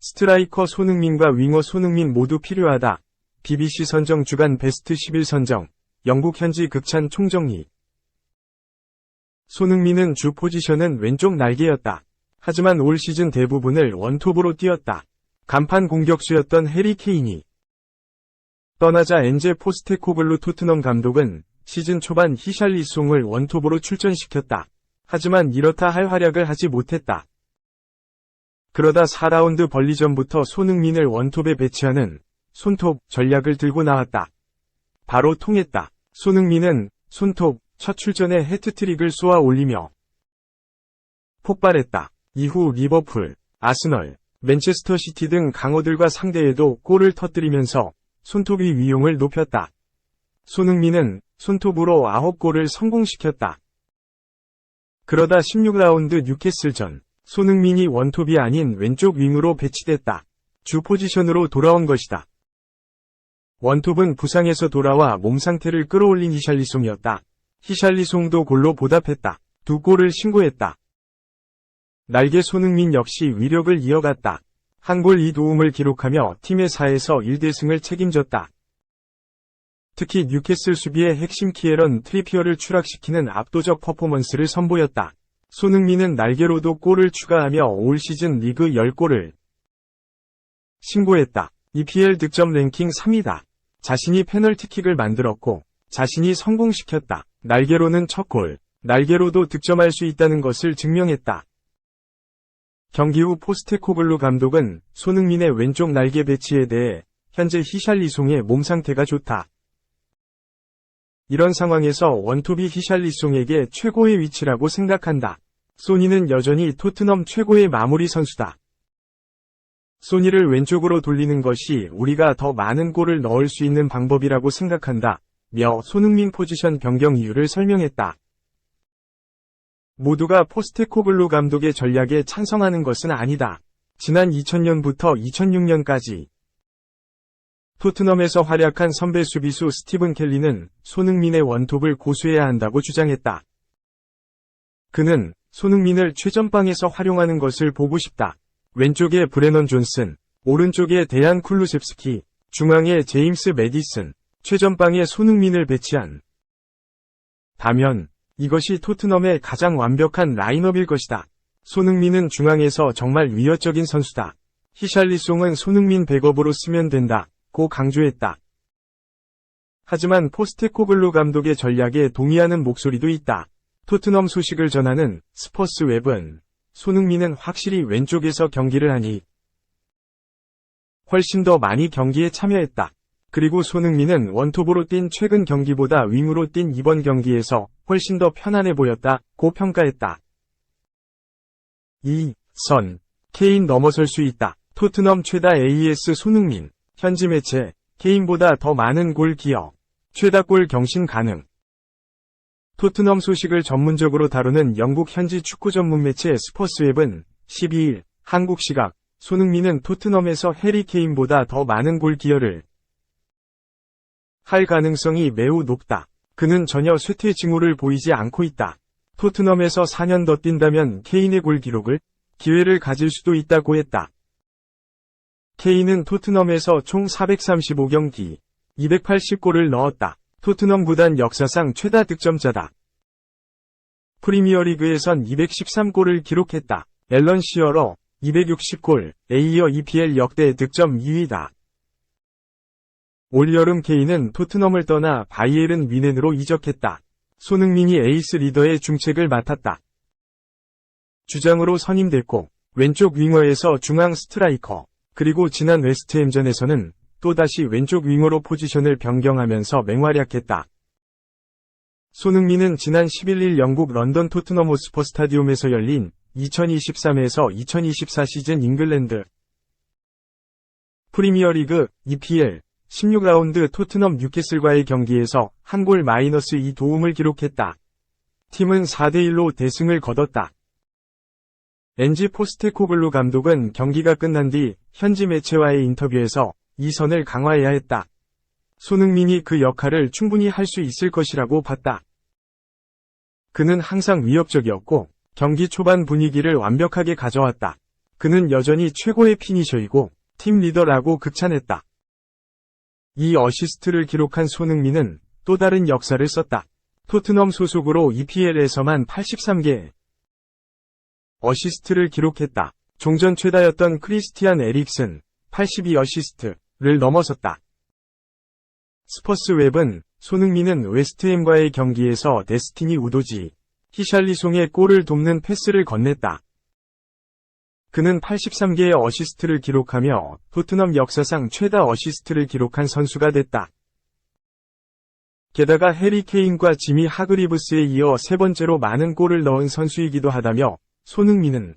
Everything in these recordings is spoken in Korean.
스트라이커 손흥민과 윙어 손흥민 모두 필요하다. BBC 선정 주간 베스트 11 선정. 영국 현지 극찬 총정리. 손흥민은 주 포지션은 왼쪽 날개였다. 하지만 올 시즌 대부분을 원톱으로 뛰었다. 간판 공격수였던 해리 케인이 떠나자 엔제 포스테코글루 토트넘 감독은 시즌 초반 히샬리송을 원톱으로 출전시켰다. 하지만 이렇다 할 활약을 하지 못했다. 그러다 4라운드 벌리전부터 손흥민을 원톱에 배치하는 손톱 전략을 들고 나왔다. 바로 통했다. 손흥민은 손톱 첫 출전에 해트트릭을 쏘아 올리며 폭발했다. 이후 리버풀, 아스널, 맨체스터 시티 등 강호들과 상대에도 골을 터뜨리면서 손톱의 위용을 높였다. 손흥민은 손톱으로 9골을 성공시켰다. 그러다 16라운드 뉴캐슬전, 손흥민이 원톱이 아닌 왼쪽 윙으로 배치됐다. 주 포지션으로 돌아온 것이다. 원톱은 부상에서 돌아와 몸 상태를 끌어올린 히샬리송이었다. 히샬리송도 골로 보답했다. 2골을 신고했다. 날개 손흥민 역시 위력을 이어갔다. 한 골 2도움을 기록하며 팀의 4에서 1대승을 책임졌다. 특히 뉴캐슬 수비의 핵심 키에런 트리피어를 추락시키는 압도적 퍼포먼스를 선보였다. 손흥민은 날개로도 골을 추가하며 올 시즌 리그 10골을 신고했다. EPL 득점 랭킹 3위다. 자신이 페널티킥을 만들었고 자신이 성공시켰다. 날개로는 첫 골, 날개로도 득점할 수 있다는 것을 증명했다. 경기 후 포스테코글루 감독은 손흥민의 왼쪽 날개 배치에 대해 현재 히샬리송의 몸 상태가 좋다. 이런 상황에서 원톱이 히샬리송에게 최고의 위치라고 생각한다. 소니는 여전히 토트넘 최고의 마무리 선수다. 소니를 왼쪽으로 돌리는 것이 우리가 더 많은 골을 넣을 수 있는 방법이라고 생각한다. 며 손흥민 포지션 변경 이유를 설명했다. 모두가 포스테코글루 감독의 전략에 찬성하는 것은 아니다. 지난 2000년부터 2006년까지 토트넘에서 활약한 선배 수비수 스티븐 켈리는 손흥민의 원톱을 고수해야 한다고 주장했다. 그는 손흥민을 최전방에서 활용하는 것을 보고 싶다. 왼쪽에 브레넌 존슨, 오른쪽에 데얀 쿨루셉스키, 중앙에 제임스 매디슨, 최전방에 손흥민을 배치한 다면 이것이 토트넘의 가장 완벽한 라인업일 것이다. 손흥민은 중앙에서 정말 위협적인 선수다. 히샬리송은 손흥민 백업으로 쓰면 된다. 고 강조했다. 하지만 포스테코글루 감독의 전략에 동의하는 목소리도 있다. 토트넘 소식을 전하는 스퍼스 웹은 손흥민은 확실히 왼쪽에서 경기를 하니 훨씬 더 많이 경기에 참여했다. 그리고 손흥민은 원톱으로 뛴 최근 경기보다 윙으로 뛴 이번 경기에서 훨씬 더 편안해 보였다. 고 평가했다. 선 케인 넘어설 수 있다. 토트넘 최다 AS 손흥민. 현지 매체 케인보다 더 많은 골 기여. 최다 골 경신 가능. 토트넘 소식을 전문적으로 다루는 영국 현지 축구 전문 매체 스퍼스웹은 12일 한국 시각 손흥민은 토트넘에서 해리 케인보다 더 많은 골 기여를 할 가능성이 매우 높다. 그는 전혀 쇠퇴 징후를 보이지 않고 있다. 토트넘에서 4년 더 뛴다면 케인의 골 기록을 기회를 가질 수도 있다고 했다. 케인은 토트넘에서 총 435경기, 280골을 넣었다. 토트넘 구단 역사상 최다 득점자다. 프리미어리그에선 213골을 기록했다. 앨런 시어러 260골, 이어 EPL 역대 득점 2위다. 올 여름 케인은 토트넘을 떠나 바이에른 뮌헨으로 이적했다. 손흥민이 에이스 리더의 중책을 맡았다. 주장으로 선임됐고 왼쪽 윙어에서 중앙 스트라이커, 그리고 지난 웨스트햄전에서는 또다시 왼쪽 윙어로 포지션을 변경하면서 맹활약했다. 손흥민은 지난 11일 영국 런던 토트넘 호스퍼 스타디움에서 열린 2023에서 2024 시즌 잉글랜드 프리미어리그 EPL 16라운드 토트넘 뉴캐슬과의 경기에서 한 골 -2 도움을 기록했다. 팀은 4대1로 대승을 거뒀다. 엔지 포스테코글루 감독은 경기가 끝난 뒤 현지 매체와의 인터뷰에서 이 선을 강화해야 했다. 손흥민이 그 역할을 충분히 할 수 있을 것이라고 봤다. 그는 항상 위협적이었고 경기 초반 분위기를 완벽하게 가져왔다. 그는 여전히 최고의 피니셔이고 팀 리더라고 극찬했다. 이 어시스트를 기록한 손흥민은 또 다른 역사를 썼다. 토트넘 소속으로 EPL에서만 83개의 어시스트를 기록했다. 종전 최다였던 크리스티안 에릭슨 82어시스트를 넘어섰다. 스퍼스 웹은 손흥민은 웨스트햄과의 경기에서 데스티니 우도지 히샬리송의 골을 돕는 패스를 건넸다. 그는 83개의 어시스트를 기록하며 토트넘 역사상 최다 어시스트를 기록한 선수가 됐다. 게다가 해리 케인과 지미 하그리브스에 이어 세 번째로 많은 골을 넣은 선수이기도 하다며 손흥민은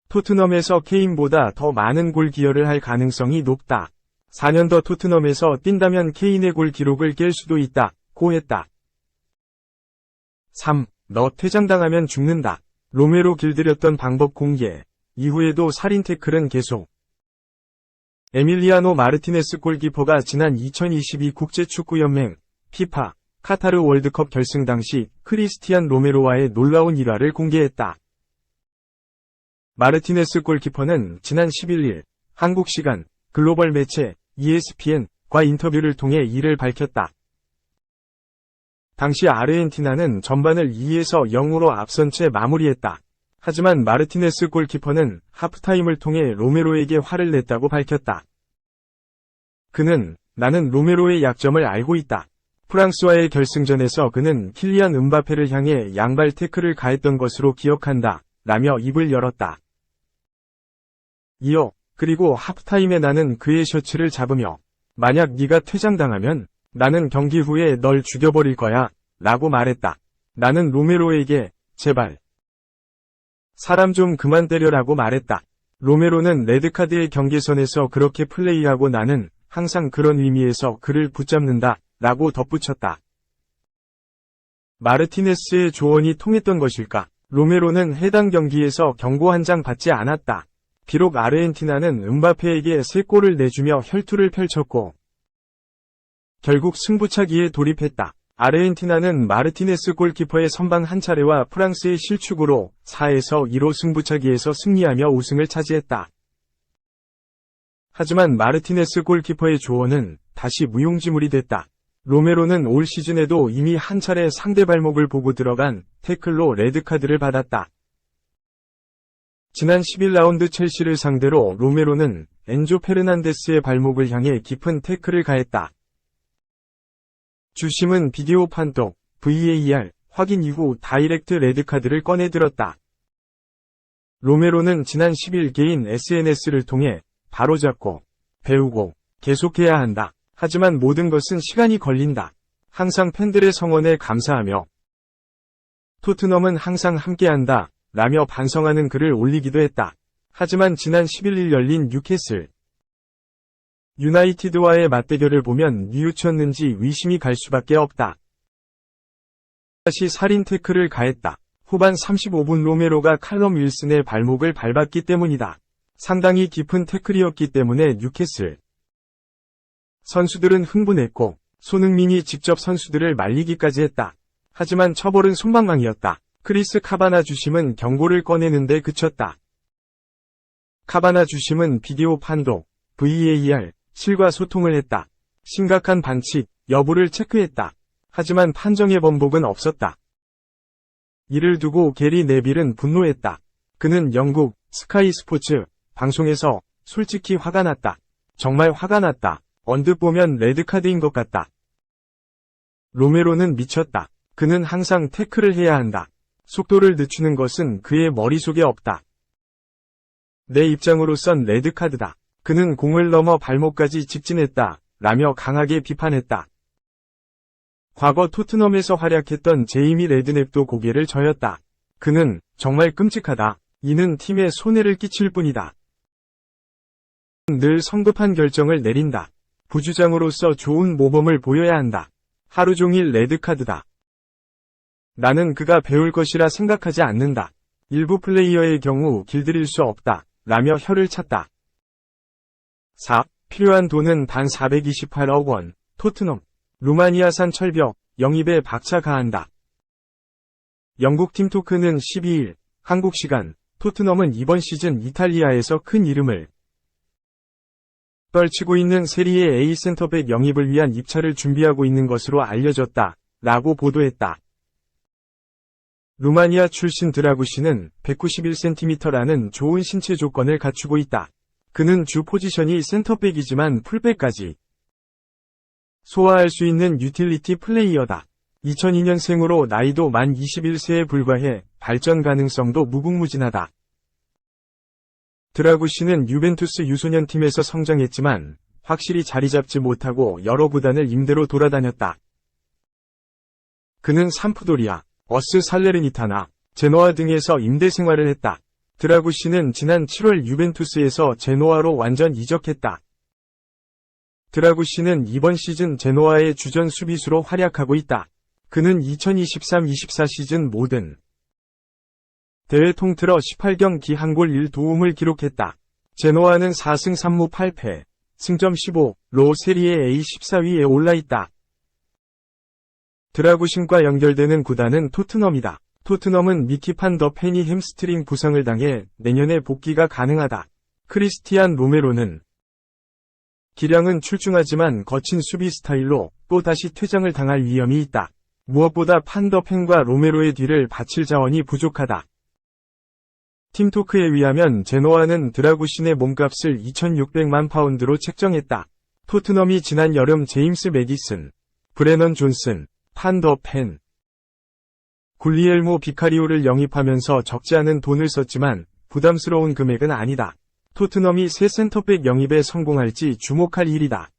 토트넘에서 케인보다 더 많은 골 기여를 할 가능성이 높다. 4년 더 토트넘에서 뛴다면 케인의 골 기록을 깰 수도 있다. 고 했다. 3. 너 퇴장당하면 죽는다. 로메로 길들였던 방법 공개. 이후에도 살인 태클은 계속. 에밀리아노 마르티네스 골키퍼가 지난 2022 국제축구연맹 피파 카타르 월드컵 결승 당시 크리스티안 로메로와의 놀라운 일화를 공개했다. 마르티네스 골키퍼는 지난 11일 한국 시간 글로벌 매체 ESPN과 인터뷰를 통해 이를 밝혔다. 당시 아르헨티나는 전반을 2에서 0으로 앞선 채 마무리했다. 하지만 마르티네스 골키퍼는 하프타임을 통해 로메로에게 화를 냈다고 밝혔다. 그는 나는 로메로의 약점을 알고 있다. 프랑스와의 결승전에서 그는 킬리안 음바페를 향해 양발 태클을 가했던 것으로 기억한다. 라며 입을 열었다. 이어 그리고 하프타임에 나는 그의 셔츠를 잡으며 만약 네가 퇴장당하면 나는 경기 후에 널 죽여버릴 거야 라고 말했다. 나는 로메로에게 제발 사람 좀 그만 때려라고 말했다. 로메로는 레드카드의 경계선에서 그렇게 플레이하고 나는 항상 그런 의미에서 그를 붙잡는다 라고 덧붙였다. 마르티네스의 조언이 통했던 것일까? 로메로는 해당 경기에서 경고 한 장 받지 않았다. 비록 아르헨티나는 음바페에게 3골을 내주며 혈투를 펼쳤고 결국 승부차기에 돌입했다. 아르헨티나는 마르티네스 골키퍼의 선방 한 차례와 프랑스의 실축으로 4에서 2로 승부차기에서 승리하며 우승을 차지했다. 하지만 마르티네스 골키퍼의 조언은 다시 무용지물이 됐다. 로메로는 올 시즌에도 이미 한 차례 상대 발목을 보고 들어간 태클로 레드카드를 받았다. 지난 11라운드 첼시를 상대로 로메로는 엔조 페르난데스의 발목을 향해 깊은 태클을 가했다. 주심은 비디오 판독, VAR, 확인 이후 다이렉트 레드카드를 꺼내들었다. 로메로는 지난 10일 개인 SNS를 통해 바로잡고, 배우고, 계속해야 한다. 하지만 모든 것은 시간이 걸린다. 항상 팬들의 성원에 감사하며 토트넘은 항상 함께한다. 라며 반성하는 글을 올리기도 했다. 하지만 지난 11일 열린 뉴캐슬 유나이티드와의 맞대결을 보면 뉘우쳤는지 의심이 갈 수밖에 없다. 다시 살인 태클을 가했다. 후반 35분 로메로가 칼럼 윌슨의 발목을 밟았기 때문이다. 상당히 깊은 태클이었기 때문에 뉴캐슬 선수들은 흥분했고 손흥민이 직접 선수들을 말리기까지 했다. 하지만 처벌은 솜방망이었다. 크리스 카바나 주심은 경고를 꺼내는데 그쳤다. 카바나 주심은 비디오 판독, VAR, 실과 소통을 했다. 심각한 반칙, 여부를 체크했다. 하지만 판정의 번복은 없었다. 이를 두고 게리 네빌은 분노했다. 그는 영국 스카이 스포츠 방송에서 솔직히 화가 났다. 정말 화가 났다. 언뜻 보면 레드카드인 것 같다. 로메로는 미쳤다. 그는 항상 태클을 해야 한다. 속도를 늦추는 것은 그의 머릿속에 없다. 내 입장으로선 레드카드다. 그는 공을 넘어 발목까지 직진했다. 라며 강하게 비판했다. 과거 토트넘에서 활약했던 제이미 레드냅도 고개를 저었다. 그는 정말 끔찍하다. 이는 팀에 손해를 끼칠 뿐이다. 늘 성급한 결정을 내린다. 부주장으로서 좋은 모범을 보여야 한다. 하루 종일 레드카드다. 나는 그가 배울 것이라 생각하지 않는다. 일부 플레이어의 경우 길들일 수 없다. 라며 혀를 찼다. 4. 필요한 돈은 단 428억 원. 토트넘. 루마니아산 철벽, 영입에 박차 가한다. 영국 팀토크는 12일, 한국 시간, 토트넘은 이번 시즌 이탈리아에서 큰 이름을 떨치고 있는 세리에 A 센터백 영입을 위한 입찰을 준비하고 있는 것으로 알려졌다, 라고 보도했다. 루마니아 출신 드라구시는 191cm라는 좋은 신체 조건을 갖추고 있다. 그는 주 포지션이 센터백이지만 풀백까지 소화할 수 있는 유틸리티 플레이어다. 2002년생으로 나이도 만 21세에 불과해 발전 가능성도 무궁무진하다. 드라구시는 유벤투스 유소년 팀에서 성장했지만 확실히 자리 잡지 못하고 여러 구단을 임대로 돌아다녔다. 그는 삼프도리아, 어스 살레르니타나, 제노아 등에서 임대 생활을 했다. 드라구시는 지난 7월 유벤투스에서 제노아로 완전 이적했다. 드라구시는 이번 시즌 제노아의 주전 수비수로 활약하고 있다. 그는 2023-24 시즌 모든 대회 통틀어 18경기 한 골 1도움을 기록했다. 제노아는 4승 3무 8패, 승점 15로 세리에 A 14위에 올라있다. 드라구신과 연결되는 구단은 토트넘이다. 토트넘은 미키 판 더 펜이 햄스트링 부상을 당해 내년에 복귀가 가능하다. 크리스티안 로메로는 기량은 출중하지만 거친 수비 스타일로 또 다시 퇴장을 당할 위험이 있다. 무엇보다 판 더 펜과 로메로의 뒤를 받칠 자원이 부족하다. 팀토크에 의하면 제노아는 드라구신의 몸값을 2,600만 파운드로 책정했다. 토트넘이 지난 여름 제임스 매디슨, 브레넌 존슨, 판 더 펜, 굴리엘모 비카리오를 영입하면서 적지 않은 돈을 썼지만 부담스러운 금액은 아니다. 토트넘이 새 센터백 영입에 성공할지 주목할 일이다.